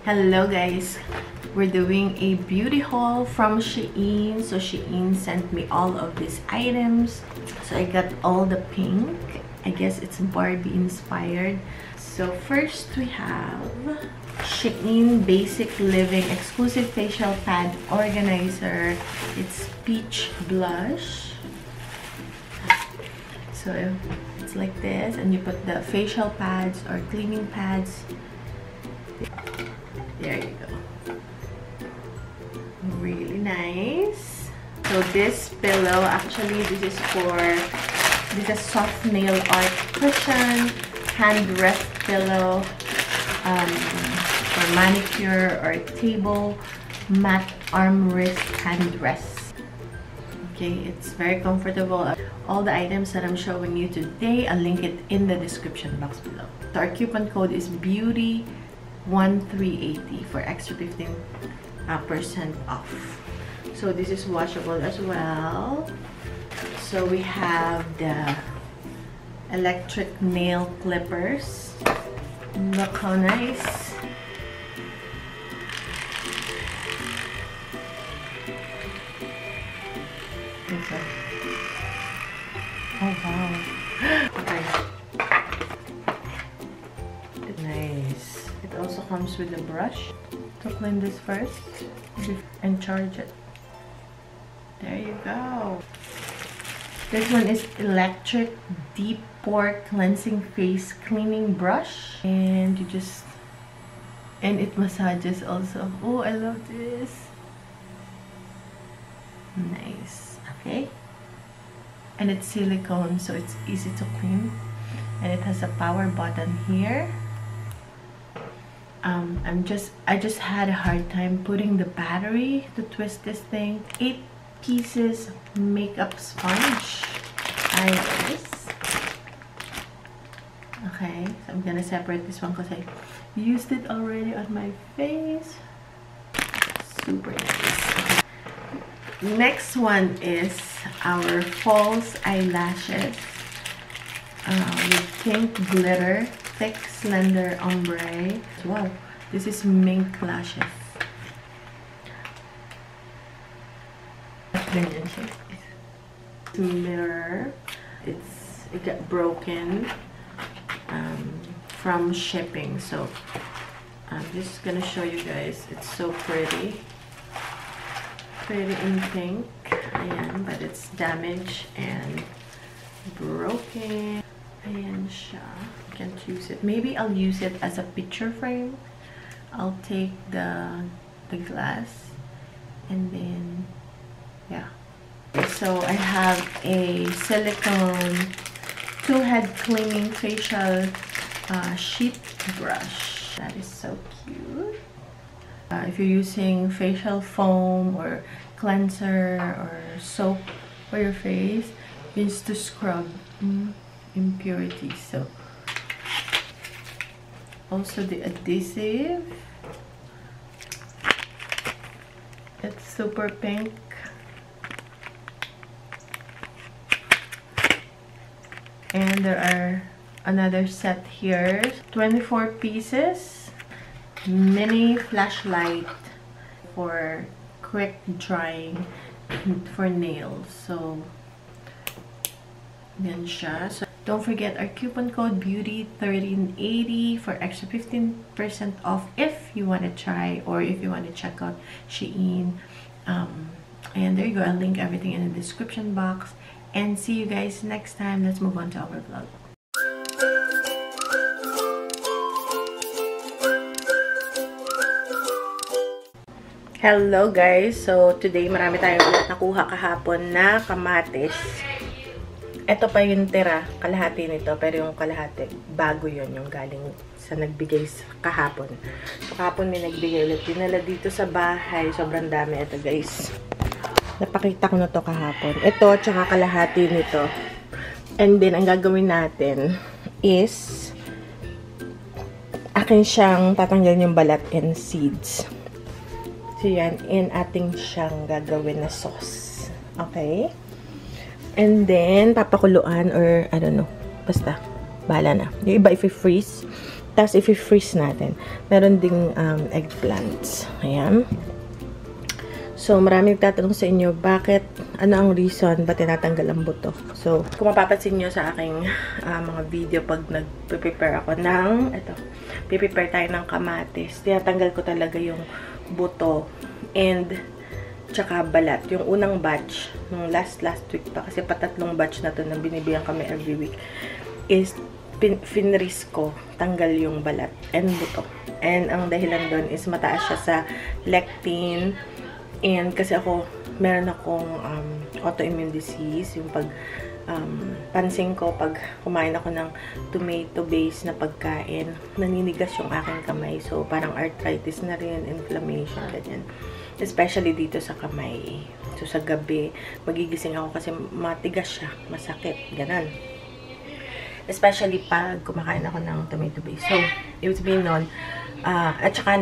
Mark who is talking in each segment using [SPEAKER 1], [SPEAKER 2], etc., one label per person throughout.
[SPEAKER 1] Hello guys, we're doing a beauty haul from Shein. So Shein sent me all of these items. So I got all the pink. I guess it's Barbie inspired. So first we have Shein Basic Living Exclusive Facial Pad Organizer. It's peach blush. So it's like this, and you put the facial pads or cleaning pads. There you go. Really nice. So this pillow, actually this is a soft nail art cushion, hand rest pillow for manicure or table, matte armrest hand rest. Okay, it's very comfortable. All the items that I'm showing you today, I'll link it in the description box below. So our coupon code is BEAUTY1380 for extra 15% off. So this is washable as well. So we have the electric nail clippers. Look how nice. Oh wow. Okay. Nice. It also comes with a brush to clean this first and charge it. There you go. This one is electric deep pore cleansing face cleaning brush, and it massages also. Oh, I love this. Nice. Okay. And it's silicone, so it's easy to clean, and it has a power button here. I just had a hard time putting the battery to twist this thing. 8 pieces makeup sponge. Okay, so I'm gonna separate this one because I used it already on my face. Super nice. Next one is our false eyelashes with pink glitter, thick slender ombre. Wow, this is mink lashes. Mirror. It got broken from shipping, so I'm just gonna show you guys. It's so pretty in pink. Ayan, but it's damaged and broken. Ayan siya. Can't use it. Maybe I'll use it as a picture frame. I'll take the glass and then yeah. So I have a silicone two-head cleaning facial sheet brush. That is so cute. If you're using facial foam or cleanser or soap for your face, it's to scrub impurities. So also the adhesive, it's super pink. And there are another set here, 24 pieces, mini flashlight for quick drying for nails. So yan siya. So don't forget our coupon code BEAUTY1380 for extra 15% off if you want to try or if you want to check out Shein. And there you go. I'll link everything in the description box. And see you guys next time. Let's move on to our vlog. Hello guys! So today marami tayong ulit nakuha kahapon na kamatis. Ito pa yung tira, kalahati nito, pero yung kalahati bago yun, yung galing sa nagbigay kahapon. So kahapon may nagbigay ulit, dinala dito sa bahay. Sobrang dami ito guys. Napakita ko na to kahapon. Ito, tsaka kalahati nito. And then, ang gagawin natin is akin siyang tatanggalin yung balat and seeds. So, yan. And ating siyang gagawin na sauce. Okay? And then, papakuluan or, I don't know. Basta, bahala na. Yung iba, if i-freeze.
[SPEAKER 2] Tapos, i-freeze natin. Meron ding eggplants. Ayan. So, maraming tatanong sa inyo, ano ang reason ba tinatanggal ang buto? So, kung mapapansin nyo sa aking mga video pag nag-prepare ako ng, prepare tayo ng kamatis, tinatanggal ko talaga yung buto and tsaka balat. Yung unang batch, nung last week pa, kasi patatlong batch na to na binibigyan kami every week, is finris ko, tanggal yung balat and buto. And ang dahilan doon is mataas siya sa lectin. And kasi meron akong autoimmune disease, yung pansin ko pag kumain ako ng tomato-based na pagkain, naninigas yung aking kamay. So, parang arthritis na rin, inflammation, ganyan. Especially dito sa kamay. So, sa gabi, magigising ako kasi matigas siya, masakit, ganun. Especially pag kumakain ako ng tomato-based. So, ibig sabihin nun, at saka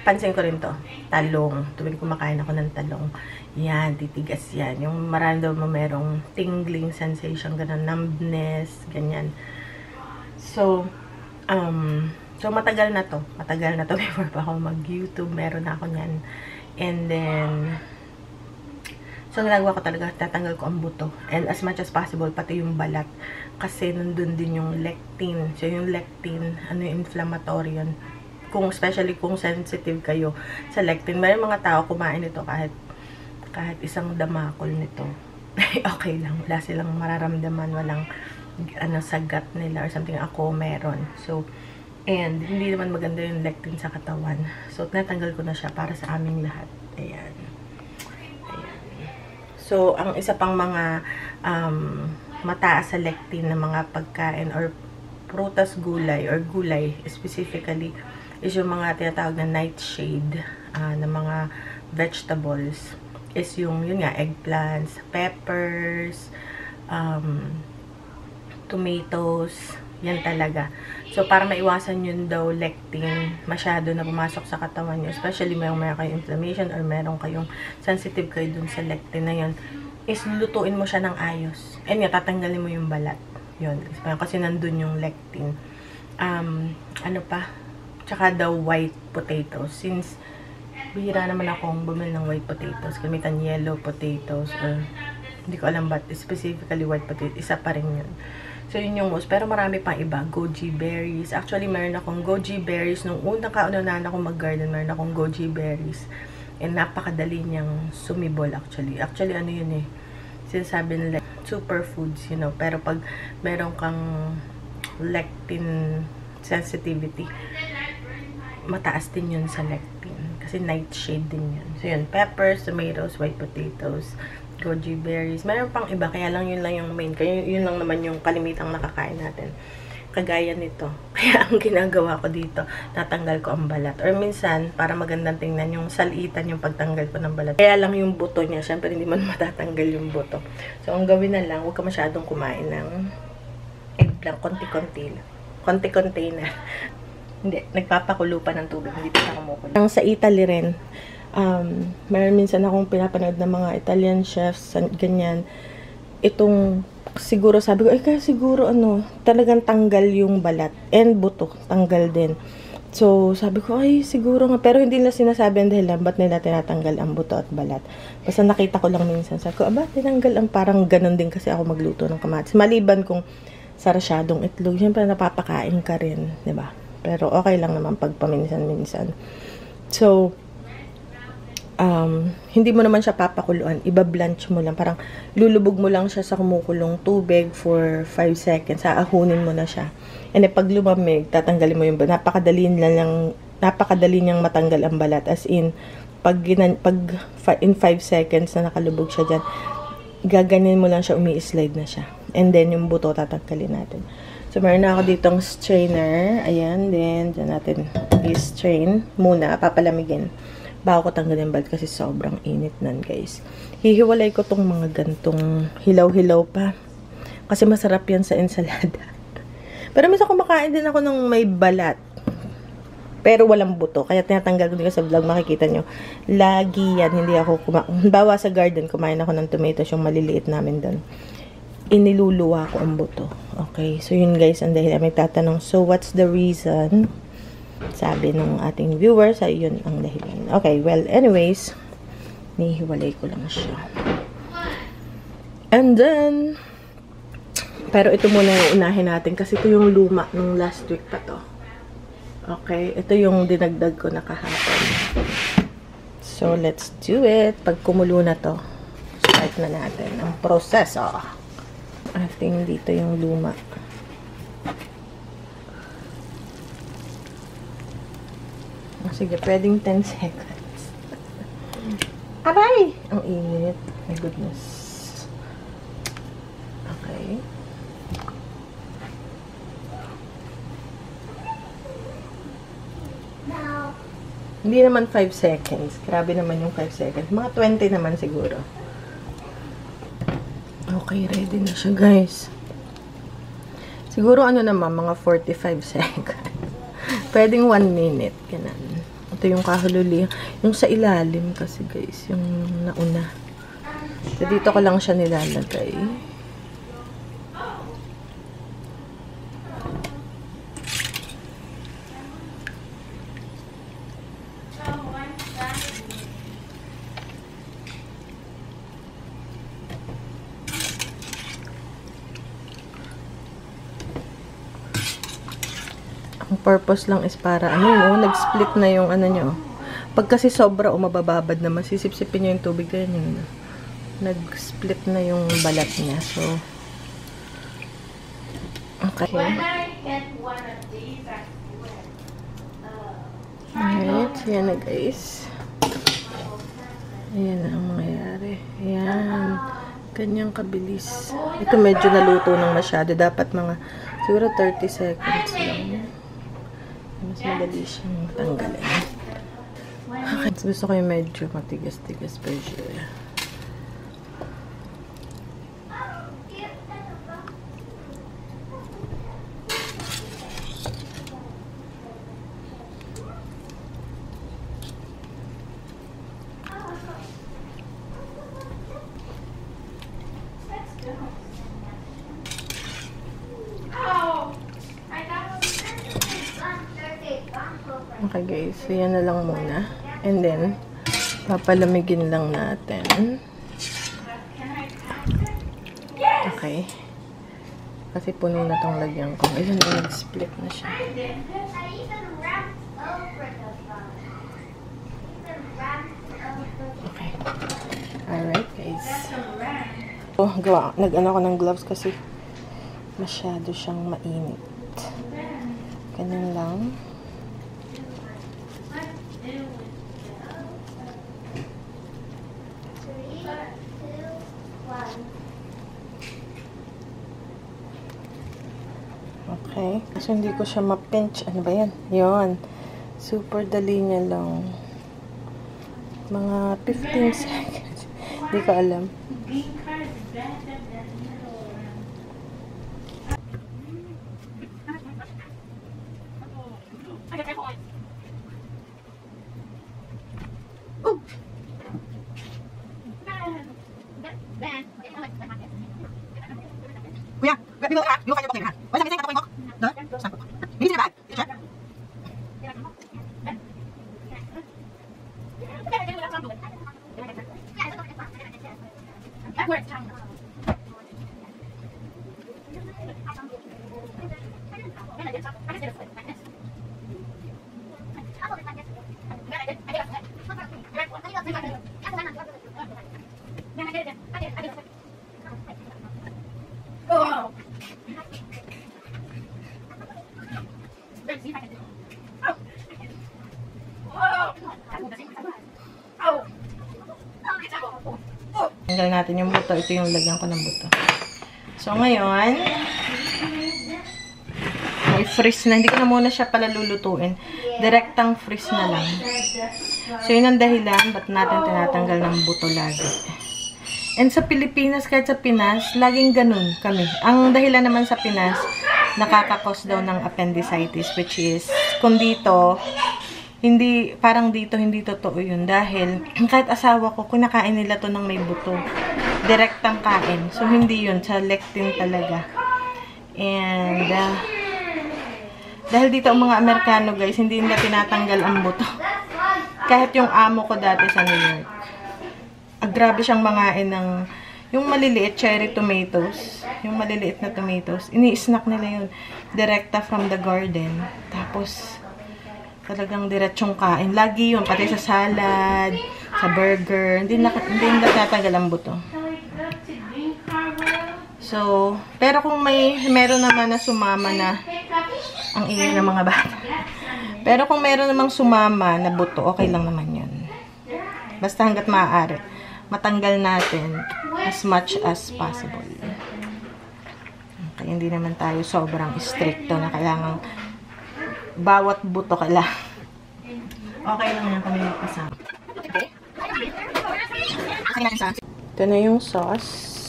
[SPEAKER 2] pansin ko rin to, talong. Tuwing kumakain ako ng talong, yan, titigas yan. Yung marami mo merong tingling sensation, ganun, numbness, ganyan. So, matagal na to. Matagal na to before pa ako mag-YouTube. Meron na ako niyan. And then, so, ginagawa ko talaga, tatanggal ko ang buto. And as much as possible, pati yung balat. Kasi nandun din yung lectin. So, yung lectin, yung inflammatory yun. Especially kung sensitive kayo sa lectin. May mga tao kumain nito kahit isang damakol nito. Okay lang. Wala silang mararamdaman. Walang sa gut nila or something. Ako meron. So, and hindi naman maganda yung lectin sa katawan. So, natanggal ko na siya para sa aming lahat. Ayan. So, ang isa pang mga mataas sa lectin na mga pagkain or prutas, gulay or gulay specifically is yung mga tinatawag na nightshade na mga vegetables is yun nga, eggplants, peppers, tomatoes, yan talaga. So, para maiwasan yun daw lectin masyado na pumasok sa katawan nyo, especially mayroon kayong inflammation or meron kayong sensitive kayo dun sa lectin na yun, is lutuin mo siya ng ayos. And nga, tatanggalin mo yung balat. Yun. Kasi nandun yung lectin. Ano pa? Tsaka daw white potatoes. Since bihira naman akong bumili ng white potatoes. Gamitan yellow potatoes or hindi ko alam ba't specifically white potatoes. Isa pa rin yun. So, yun yung most. Pero marami pang iba. Goji berries. Actually, meron akong goji berries. Nung unang kaunahan ako mag-garden, meron akong goji berries. And napakadali niyang sumibol actually. Actually, ano yun eh. Sinasabi nila, superfoods, you know. Pero pag meron kang lectin sensitivity, mataas din yun sa lectin. Kasi nightshade din yun. So, yun. Peppers, tomatoes, white potatoes, goji berries. Meron pang iba. Kaya lang yun lang yung main. Kaya yun lang naman yung kalimitang nakakain natin. Kagaya nito. Kaya ang ginagawa ko dito, tatanggal ko ang balat. Or minsan, para magandang tingnan yung salitan yung pagtanggal ko ng balat. Kaya lang yung buto niya. Siyempre, hindi man matatanggal yung buto. So, ang gawin na lang, huwag ka masyadong kumain ng eggplant. Konti-konti lang. Konti-konti na. Hindi, nagpapakulo pa ng tubig, hindi pa siya kumukulo. Sa Italy rin, mayroon minsan akong pinapanood ng mga Italian chefs, ganyan. Itong, siguro sabi ko, kaya siguro talagang tanggal yung balat and buto, tanggal din. So, sabi ko, siguro nga, pero hindi nila sinasabi ang dahilan, ba't nila tinatanggal ang buto at balat. Basta nakita ko lang minsan, sabi ko, tinanggal ang parang ganun din kasi ako magluto ng kamatis. Maliban kung sarasyadong itlog, siyempre napapakain ka rin, diba? Pero okay lang naman pag paminsan-minsan. So, hindi mo naman siya papakuluan. Iba-blanch mo lang. Parang lulubog mo lang siya sa kumukulong tubig for 5 seconds. Aahunin mo na siya. And then, pag lumamig, tatanggalin mo yung balat. Napakadali niyang matanggal ang balat. As in, in 5 seconds na nakalubog siya dyan, gaganin mo lang siya, umi-slide na siya. And then, yung buto, tatanggalin natin. So, meron na ako ditong strainer. Ayan, then, dyan natin i-strain muna, papalamigin. Bago ko tanggalin balat kasi sobrang init nan, guys. Hihiwalay ko tong mga gantong hilaw-hilaw pa. Kasi masarap yan sa ensalada. Pero minsan kumakain din ako ng may balat. Pero walang buto. Kaya tinatanggal ko din sa vlog, makikita nyo. Lagi yan, hindi ako bawa sa garden, kumain ako ng tomatoes, yung maliliit namin doon. iniluluwa ko ang buto. Okay, so yun guys, ang dahilan. May tatanong, so what's the reason? Sabi ng ating viewers, ay yun ang dahilan. Okay, well, anyways, nihiwalay ko lang siya. And then, pero ito muna yung unahin natin kasi ito yung luma nung last week pa to. Okay, ito yung dinagdag ko na kahapon. So, let's do it. Pag kumulo na to, start na natin ang proseso. Ating dito yung luma. Sige, pwedeng 10 seconds. Aray! Ang init. My goodness. Okay. Hindi naman 5 seconds. Grabe naman yung 5 seconds. Mga 20 naman siguro. Okay, ready na siya, guys. Siguro ano naman, mga 45 seconds. Pwedeng 1 minute. Ganun. Ito yung kahululi. Yung sa ilalim kasi, guys. Yung nauna. So, dito ko lang siya nilalagay. Ang purpose lang is para, nag-split na yung ano nyo. Pag kasi sobra o mabababad na, masisipsipin nyo yung tubig, ganyan. Nag-split na yung balat niya. So, okay. Alright, so yan na guys. Ayan na ang mangyayari. Ayan. Ganyang kabilis. Ito medyo naluto ng masyado. Dapat mga, siguro 30 seconds lang. Mas madali siyang tanggalin. Okay. Gusto ko yung medyo matigas-tigas pa siya. Okay guys, so yan na lang muna. And then, papalamigin lang natin. Okay. Kasi puno na tong lagyan ko. Ayun, nag-split na siya. Okay. Alright guys. So, nag-ano ko ng gloves kasi masyado siyang mainit. Ganun lang. Okay. Kasi hindi ko siya ma-pinch. Ano ba yan? Yun. Super dali niya lang. Mga 15 seconds. Hindi ko alam. Kuya, grabe mo ha? Yung kanya bakit ha? Wala sa misay mo? No? Saan po? Hindi sila ba? Teacher? Tanggal natin yung buto. Ito yung lagyan ko ng buto. So, ngayon, may freeze na. Hindi ko na muna siya pala lulutuin. Direktang freeze na lang. So, yun ang dahilan ba't natin tinatanggal ng buto lagi. And sa Pilipinas, kahit sa Pinas, laging ganun kami. Ang dahilan naman sa Pinas, nakakakos daw ng appendicitis, which is, kung dito, hindi, parang dito, hindi totoo yun. Dahil, kahit asawa ko, kinakain nila to ng may buto. direktang kain. So, hindi yun. Sa lectin talaga. And, dahil dito ang mga Amerikano, guys, hindi nila tinatanggal ang buto. Kahit yung amo ko dati sa New York. Grabe siyang mangain ng yung maliliit cherry tomatoes. Yung maliliit na tomatoes. Ini-snack nila yun. Direkta from the garden. Tapos, talagang diretsyong kain. Lagi yun. Pati sa salad, sa burger. Hindi nila tatanggal ang buto. So, pero kung meron naman na sumama na ang ingay ng mga bata. Pero kung meron namang sumama na buto, okay lang naman yun. Basta hanggat maaari, matanggal natin as much as possible. Okay, hindi naman tayo sobrang stricto na kailangan bawat buto kailangan. Okay lang yan kami magkasama. Ito na yung sauce.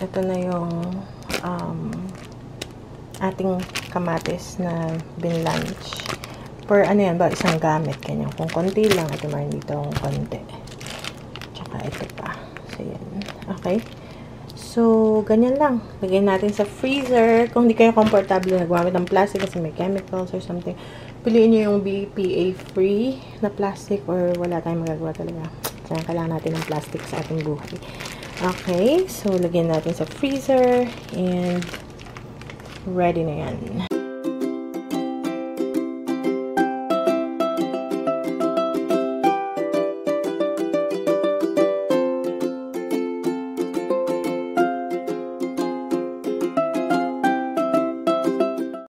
[SPEAKER 2] Ito na yung ating kamatis na binlanch. Per ano yan ba? Isang gamit. Ganyan. Kung konti lang, ito meron dito ang konti. Tsaka ito pa. So, yan. Okay? So, ganyan lang. Lagyan natin sa freezer. Kung hindi kayo comfortable na gumamit ng plastic kasi may chemicals or something, piliin nyo yung BPA-free na plastic or wala tayong magagawa talaga. Kaya kailangan natin ng plastic sa ating buhay. Okay? So, lagyan natin sa freezer and ready na yan.